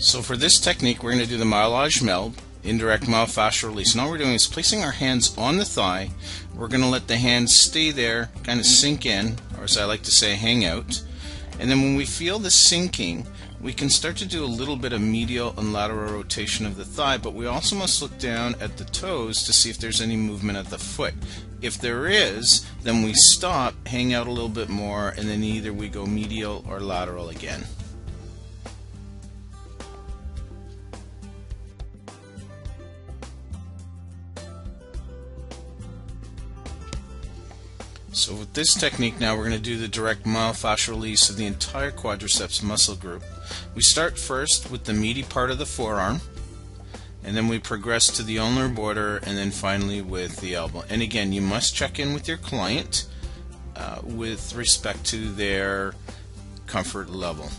So for this technique, we're going to do the myolage meld, indirect myofascial release. And all we're doing is placing our hands on the thigh. We're going to let the hands stay there, kind of sink in, or as I like to say, hang out. And then when we feel the sinking, we can start to do a little bit of medial and lateral rotation of the thigh, but we also must look down at the toes to see if there's any movement at the foot. If there is, then we stop, hang out a little bit more, and then either we go medial or lateral again. So with this technique now, we're going to do the direct myofascial release of the entire quadriceps muscle group. We start first with the meaty part of the forearm, and then we progress to the ulnar border, and then finally with the elbow. And again, you must check in with your client with respect to their comfort level.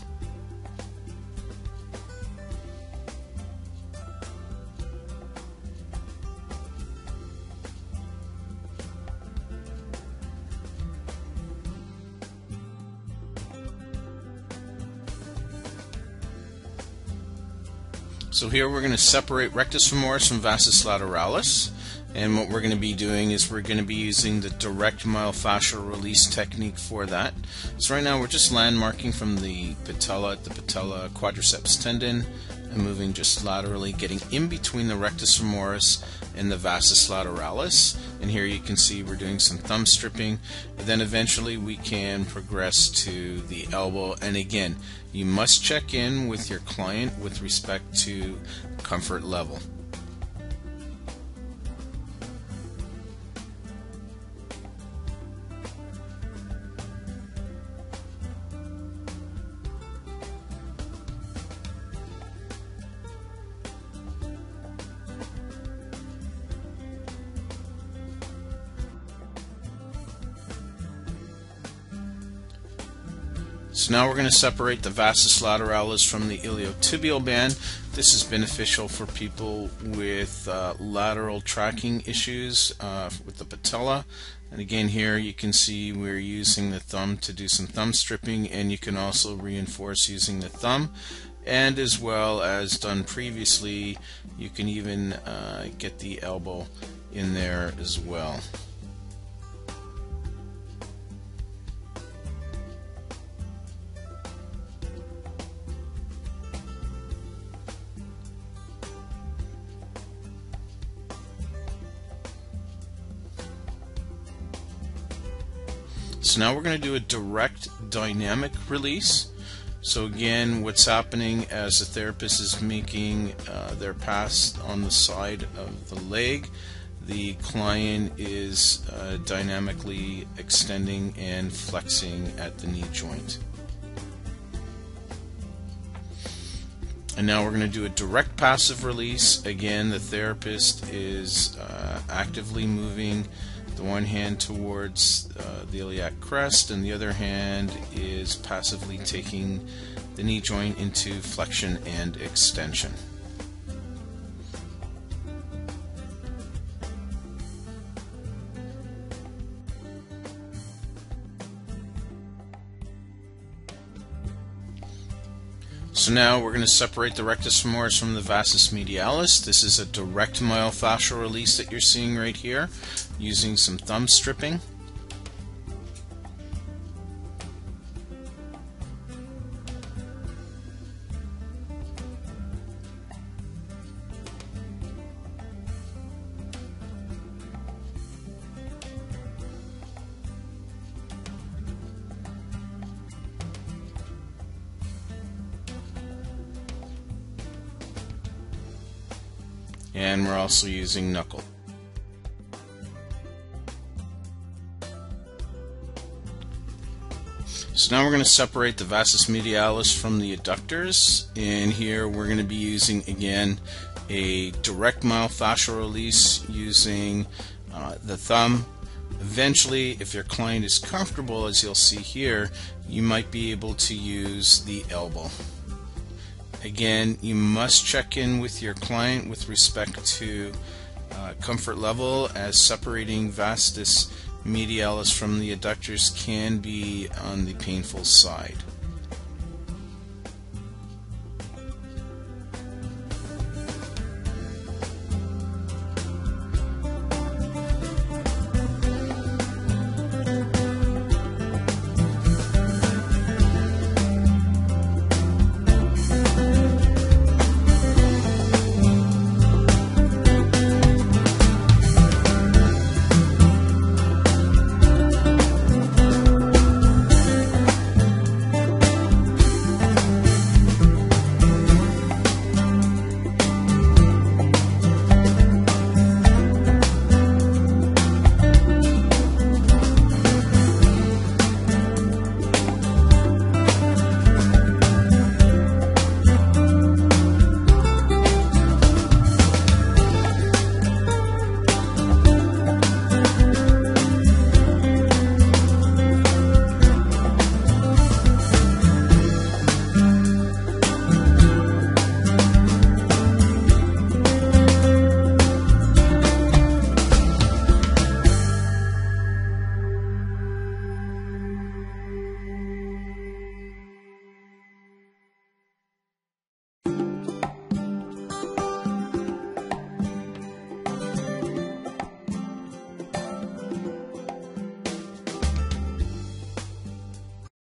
So here we're going to separate rectus femoris from vastus lateralis, and what we're going to be doing is we're going to be using the direct myofascial release technique for that. So right now we're just landmarking from the patella at the patella quadriceps tendon and moving just laterally, getting in between the rectus femoris and the vastus lateralis. And here you can see we're doing some thumb stripping. And then eventually we can progress to the elbow. And again, you must check in with your client with respect to comfort level. So now we're going to separate the vastus lateralis from the iliotibial band. This is beneficial for people with lateral tracking issues with the patella. And again, here you can see we're using the thumb to do some thumb stripping, and you can also reinforce using the thumb. And as well as done previously, you can even get the elbow in there as well. So now we're going to do a direct dynamic release. So again, what's happening as the therapist is making their pass on the side of the leg, the client is dynamically extending and flexing at the knee joint. And now we're going to do a direct passive release. Again, the therapist is actively moving the one hand towards the iliac crest, and the other hand is passively taking the knee joint into flexion and extension. So now we're going to separate the rectus femoris from the vastus medialis. This is a direct myofascial release that you're seeing right here, using some thumb stripping. And we're also using knuckle. So now we're going to separate the vastus medialis from the adductors, and here we're going to be using again a direct myofascial release using the thumb. Eventually, if your client is comfortable, as you'll see here, you might be able to use the elbow. Again, you must check in with your client with respect to comfort level, as separating vastus medialis from the adductors can be on the painful side.